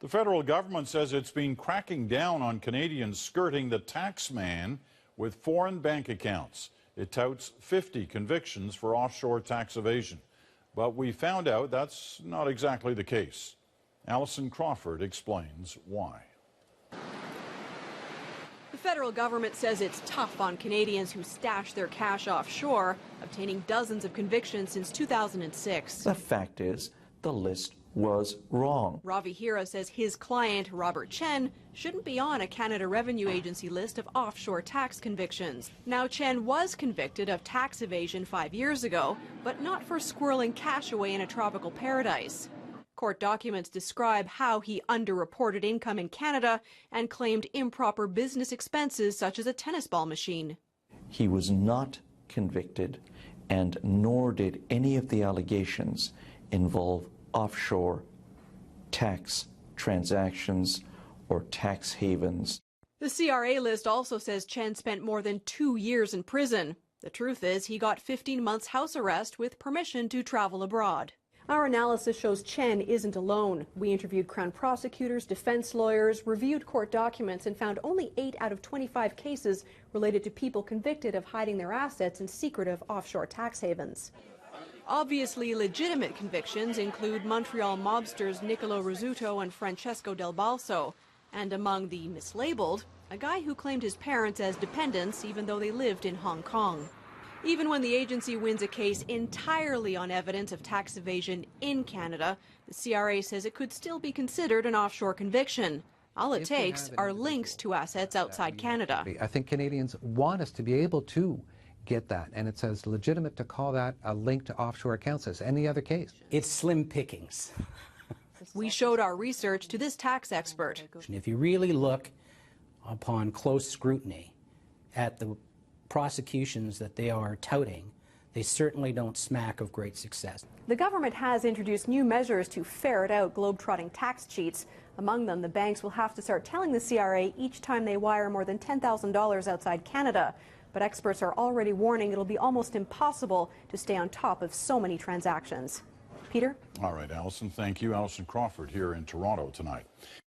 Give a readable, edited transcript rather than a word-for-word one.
The federal government says it's been cracking down on Canadians skirting the tax man with foreign bank accounts. It touts 50 convictions for offshore tax evasion. But we found out that's not exactly the case. Alison Crawford explains why. The federal government says it's tough on Canadians who stash their cash offshore, obtaining dozens of convictions since 2006. The fact is, the list was wrong. Ravi Hira says his client, Robert Chen, shouldn't be on a Canada Revenue Agency list of offshore tax convictions. Now, Chen was convicted of tax evasion 5 years ago, but not for squirreling cash away in a tropical paradise. Court documents describe how he underreported income in Canada and claimed improper business expenses such as a tennis ball machine. He was not convicted, and nor did any of the allegations involve offshore tax transactions or tax havens. The CRA list also says Chen spent more than 2 years in prison. The truth is, he got 15 months house arrest with permission to travel abroad. Our analysis shows Chen isn't alone. We interviewed Crown prosecutors, defense lawyers, reviewed court documents, and found only 8 out of 25 cases related to people convicted of hiding their assets in secretive offshore tax havens. Obviously legitimate convictions include Montreal mobsters Niccolo Rizzuto and Francesco Del Balso, and among the mislabeled, a guy who claimed his parents as dependents even though they lived in Hong Kong. Even when the agency wins a case entirely on evidence of tax evasion in Canada, the CRA says it could still be considered an offshore conviction. All it takes are links to assets outside Canada. I think Canadians want us to be able to get that, and it's as legitimate to call that a link to offshore accounts as any other case. It's slim pickings. We showed our research to this tax expert. If you really look upon close scrutiny at the prosecutions that they are touting, they certainly don't smack of great success. The government has introduced new measures to ferret out globe-trotting tax cheats. Among them, the banks will have to start telling the CRA each time they wire more than $10,000 outside Canada. But experts are already warning it'll be almost impossible to stay on top of so many transactions. Peter? All right, Alison, thank you. Alison Crawford here in Toronto tonight.